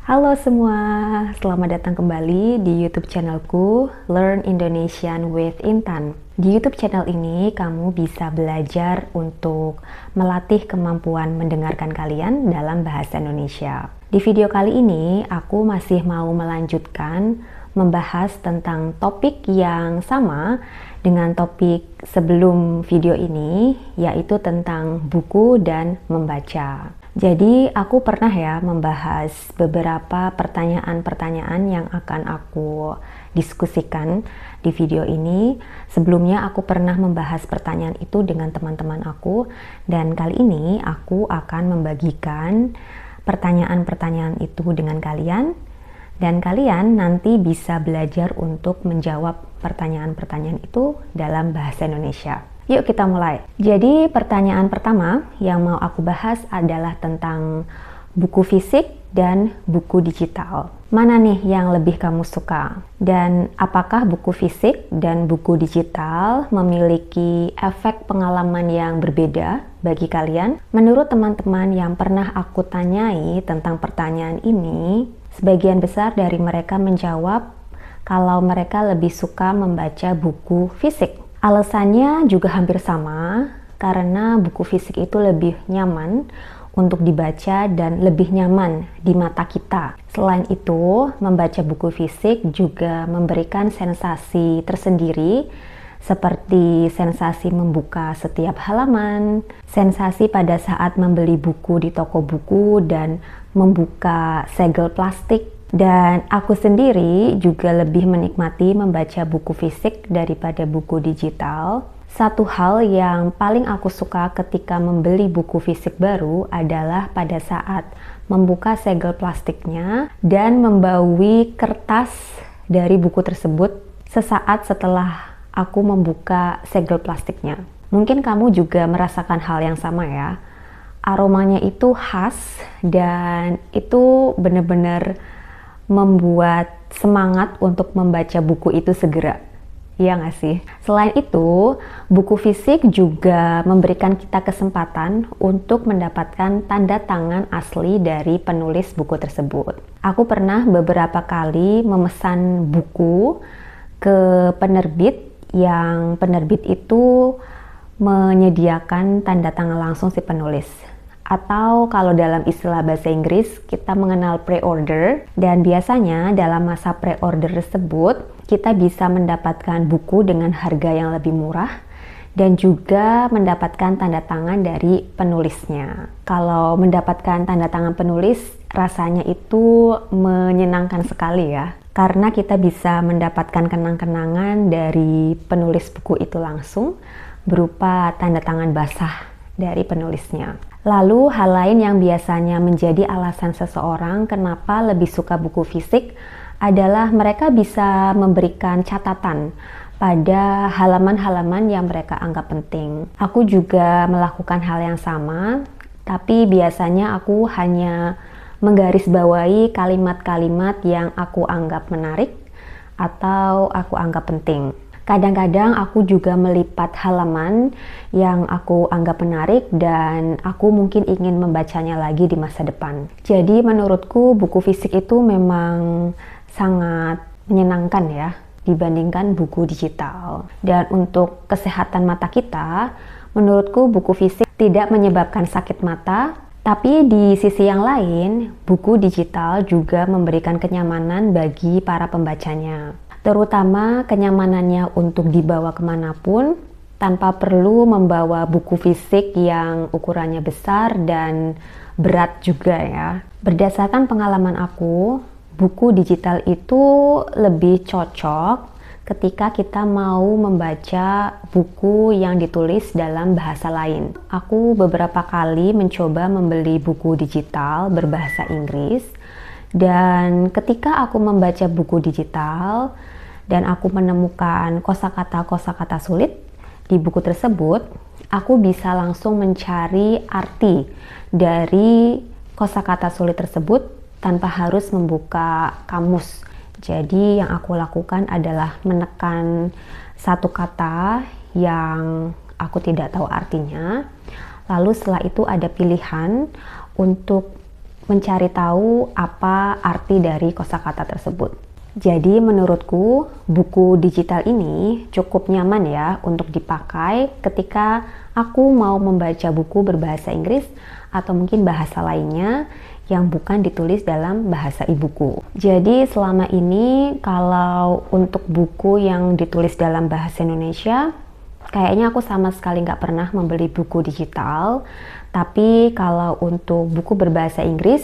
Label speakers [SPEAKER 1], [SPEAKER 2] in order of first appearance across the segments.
[SPEAKER 1] Halo semua, selamat datang kembali di YouTube channelku Learn Indonesian with Intan. Di YouTube channel ini kamu bisa belajar untuk melatih kemampuan mendengarkan kalian dalam bahasa Indonesia. Di video kali ini aku masih mau melanjutkan membahas tentang topik yang sama dengan topik sebelum video ini, yaitu tentang buku dan membaca. Jadi aku pernah ya membahas beberapa pertanyaan-pertanyaan yang akan aku diskusikan di video ini. Sebelumnya aku pernah membahas pertanyaan itu dengan teman-teman aku, dan kali ini aku akan membagikan pertanyaan-pertanyaan itu dengan kalian, dan kalian nanti bisa belajar untuk menjawab pertanyaan-pertanyaan itu dalam bahasa Indonesia. Yuk kita mulai. Jadi pertanyaan pertama yang mau aku bahas adalah tentang buku fisik dan buku digital. Mana nih yang lebih kamu suka? Dan apakah buku fisik dan buku digital memiliki efek pengalaman yang berbeda bagi kalian? Menurut teman-teman yang pernah aku tanyai tentang pertanyaan ini, sebagian besar dari mereka menjawab kalau mereka lebih suka membaca buku fisik. Alasannya juga hampir sama, karena buku fisik itu lebih nyaman untuk dibaca dan lebih nyaman di mata kita. Selain itu, membaca buku fisik juga memberikan sensasi tersendiri, seperti sensasi membuka setiap halaman, sensasi pada saat membeli buku di toko buku dan membuka segel plastik. Dan aku sendiri juga lebih menikmati membaca buku fisik daripada buku digital. Satu hal yang paling aku suka ketika membeli buku fisik baru adalah pada saat membuka segel plastiknya dan membaui kertas dari buku tersebut sesaat setelah aku membuka segel plastiknya. Mungkin kamu juga merasakan hal yang sama ya. Aromanya itu khas dan itu benar-benar membuat semangat untuk membaca buku itu segera. Iya nggak sih? Selain itu, buku fisik juga memberikan kita kesempatan untuk mendapatkan tanda tangan asli dari penulis buku tersebut. Aku pernah beberapa kali memesan buku ke penerbit yang penerbit itu menyediakan tanda tangan langsung si penulis. Atau kalau dalam istilah bahasa Inggris, kita mengenal pre-order, dan biasanya dalam masa pre-order tersebut, kita bisa mendapatkan buku dengan harga yang lebih murah, dan juga mendapatkan tanda tangan dari penulisnya. Kalau mendapatkan tanda tangan penulis, rasanya itu menyenangkan sekali ya, karena kita bisa mendapatkan kenang-kenangan dari penulis buku itu langsung, berupa tanda tangan basah dari penulisnya. Lalu hal lain yang biasanya menjadi alasan seseorang kenapa lebih suka buku fisik adalah mereka bisa memberikan catatan pada halaman-halaman yang mereka anggap penting. Aku juga melakukan hal yang sama, tapi biasanya aku hanya menggarisbawahi kalimat-kalimat yang aku anggap menarik atau aku anggap penting. Kadang-kadang aku juga melipat halaman yang aku anggap menarik dan aku mungkin ingin membacanya lagi di masa depan. Jadi menurutku buku fisik itu memang sangat menyenangkan ya dibandingkan buku digital. Dan untuk kesehatan mata kita, menurutku buku fisik tidak menyebabkan sakit mata, tapi di sisi yang lain, buku digital juga memberikan kenyamanan bagi para pembacanya. Terutama kenyamanannya untuk dibawa kemanapun tanpa perlu membawa buku fisik yang ukurannya besar dan berat juga ya. Berdasarkan pengalaman aku, buku digital itu lebih cocok ketika kita mau membaca buku yang ditulis dalam bahasa lain. Aku beberapa kali mencoba membeli buku digital berbahasa Inggris, dan ketika aku membaca buku digital dan aku menemukan kosakata-kosakata sulit di buku tersebut, aku bisa langsung mencari arti dari kosakata sulit tersebut tanpa harus membuka kamus. Jadi yang aku lakukan adalah menekan satu kata yang aku tidak tahu artinya, lalu setelah itu ada pilihan untuk mencari tahu apa arti dari kosakata tersebut. Jadi menurutku buku digital ini cukup nyaman ya untuk dipakai ketika aku mau membaca buku berbahasa Inggris atau mungkin bahasa lainnya yang bukan ditulis dalam bahasa ibuku. Jadi selama ini kalau untuk buku yang ditulis dalam bahasa Indonesia, kayaknya aku sama sekali nggak pernah membeli buku digital. Tapi kalau untuk buku berbahasa Inggris,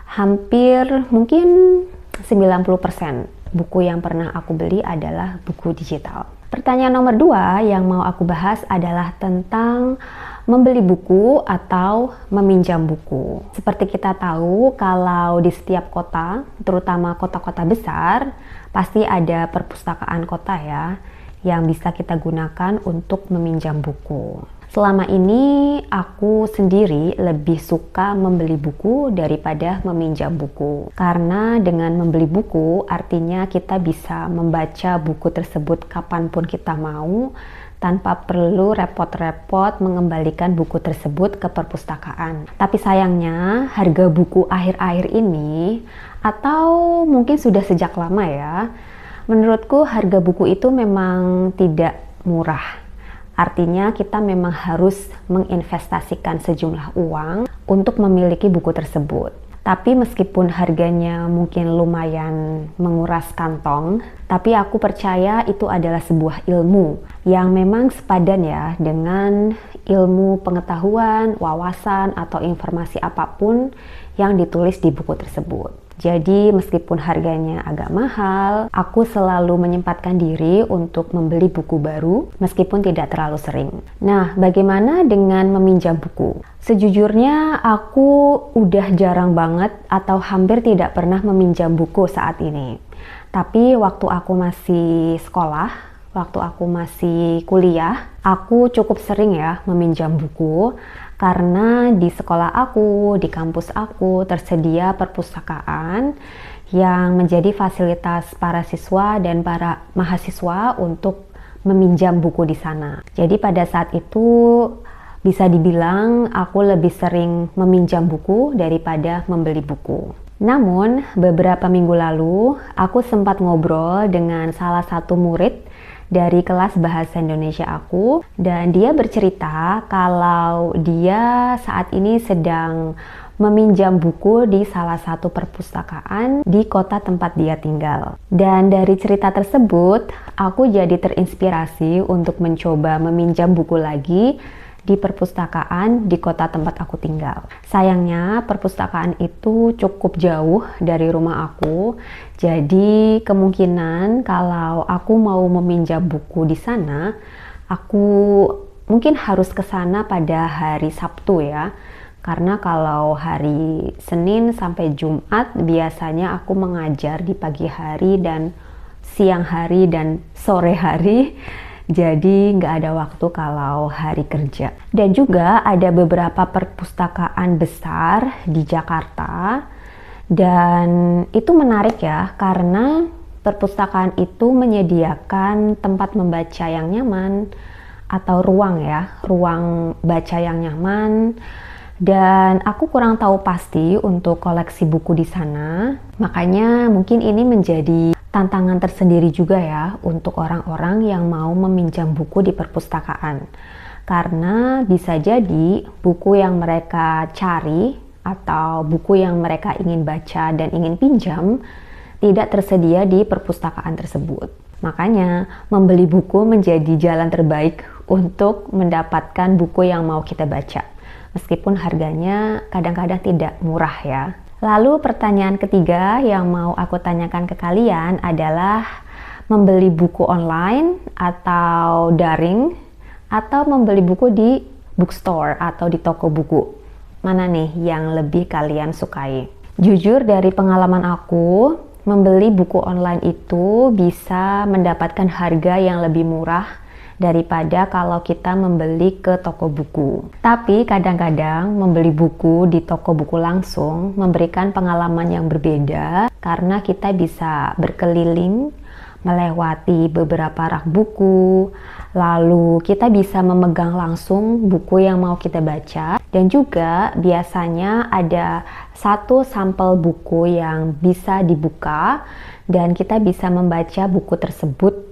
[SPEAKER 1] hampir mungkin 90% buku yang pernah aku beli adalah buku digital. Pertanyaan nomor 2 yang mau aku bahas adalah tentang membeli buku atau meminjam buku. Seperti kita tahu, kalau di setiap kota, terutama kota-kota besar, pasti ada perpustakaan kota ya, yang bisa kita gunakan untuk meminjam buku. Selama ini aku sendiri lebih suka membeli buku daripada meminjam buku. Karena dengan membeli buku artinya kita bisa membaca buku tersebut kapanpun kita mau, tanpa perlu repot-repot mengembalikan buku tersebut ke perpustakaan. Tapi sayangnya harga buku akhir-akhir ini, atau mungkin sudah sejak lama ya, menurutku harga buku itu memang tidak murah. Artinya kita memang harus menginvestasikan sejumlah uang untuk memiliki buku tersebut. Tapi meskipun harganya mungkin lumayan menguras kantong, tapi aku percaya itu adalah sebuah ilmu yang memang sepadan ya dengan ilmu pengetahuan, wawasan, atau informasi apapun yang ditulis di buku tersebut. Jadi meskipun harganya agak mahal, aku selalu menyempatkan diri untuk membeli buku baru meskipun tidak terlalu sering. Nah, bagaimana dengan meminjam buku? Sejujurnya aku udah jarang banget atau hampir tidak pernah meminjam buku saat ini. Tapi waktu aku masih sekolah, waktu aku masih kuliah, aku cukup sering ya meminjam buku. Karena di sekolah aku, di kampus aku tersedia perpustakaan yang menjadi fasilitas para siswa dan para mahasiswa untuk meminjam buku di sana. Jadi pada saat itu bisa dibilang aku lebih sering meminjam buku daripada membeli buku. Namun beberapa minggu lalu aku sempat ngobrol dengan salah satu murid dari kelas bahasa Indonesia aku, dan dia bercerita kalau dia saat ini sedang meminjam buku di salah satu perpustakaan di kota tempat dia tinggal. Dan dari cerita tersebut, aku jadi terinspirasi untuk mencoba meminjam buku lagi di perpustakaan di kota tempat aku tinggal. Sayangnya perpustakaan itu cukup jauh dari rumah aku, jadi kemungkinan kalau aku mau meminjam buku di sana, aku mungkin harus ke sana pada hari Sabtu ya. Karena kalau hari Senin sampai Jumat biasanya aku mengajar di pagi hari dan siang hari dan sore hari. Jadi nggak ada waktu kalau hari kerja. Dan juga ada beberapa perpustakaan besar di Jakarta. Dan itu menarik ya, karena perpustakaan itu menyediakan tempat membaca yang nyaman, atau ruang baca yang nyaman. Dan aku kurang tahu pasti untuk koleksi buku di sana. Makanya mungkin ini menjadi tantangan tersendiri juga ya untuk orang-orang yang mau meminjam buku di perpustakaan. Karena bisa jadi buku yang mereka cari atau buku yang mereka ingin baca dan ingin pinjam tidak tersedia di perpustakaan tersebut. Makanya membeli buku menjadi jalan terbaik untuk mendapatkan buku yang mau kita baca. Meskipun harganya kadang-kadang tidak murah ya. Lalu pertanyaan ketiga yang mau aku tanyakan ke kalian adalah membeli buku online atau daring, atau membeli buku di bookstore atau di toko buku. Mana nih yang lebih kalian sukai? Jujur dari pengalaman aku, membeli buku online itu bisa mendapatkan harga yang lebih murah daripada kalau kita membeli ke toko buku. Tapi kadang-kadang membeli buku di toko buku langsung memberikan pengalaman yang berbeda karena kita bisa berkeliling, melewati beberapa rak buku, lalu kita bisa memegang langsung buku yang mau kita baca, Dan juga biasanya ada satu sampel buku yang bisa dibuka dan kita bisa membaca buku tersebut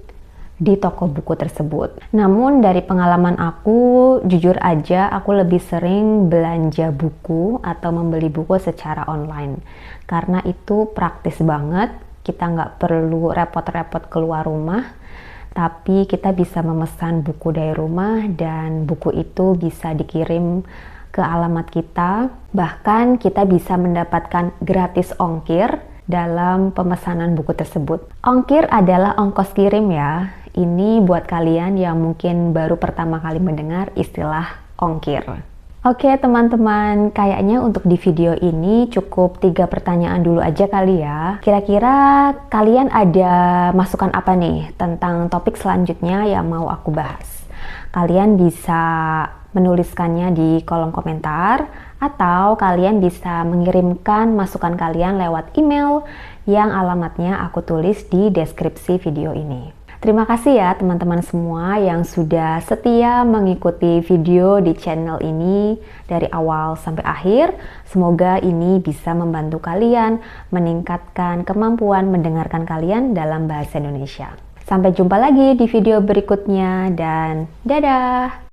[SPEAKER 1] di toko buku tersebut. Namun dari pengalaman aku, jujur aja aku lebih sering belanja buku atau membeli buku secara online. Karena itu praktis banget, kita nggak perlu repot-repot keluar rumah, tapi kita bisa memesan buku dari rumah dan buku itu bisa dikirim ke alamat kita. Bahkan kita bisa mendapatkan gratis ongkir dalam pemesanan buku tersebut. Ongkir adalah ongkos kirim ya. Ini buat kalian yang mungkin baru pertama kali mendengar istilah ongkir. Oke teman-teman, kayaknya untuk di video ini cukup 3 pertanyaan dulu aja kali ya. Kira-kira kalian ada masukan apa nih tentang topik selanjutnya yang mau aku bahas? Kalian bisa menuliskannya di kolom komentar atau kalian bisa mengirimkan masukan kalian lewat email yang alamatnya aku tulis di deskripsi video ini. Terima kasih ya teman-teman semua yang sudah setia mengikuti video di channel ini dari awal sampai akhir. Semoga ini bisa membantu kalian meningkatkan kemampuan mendengarkan kalian dalam bahasa Indonesia. Sampai jumpa lagi di video berikutnya dan dadah!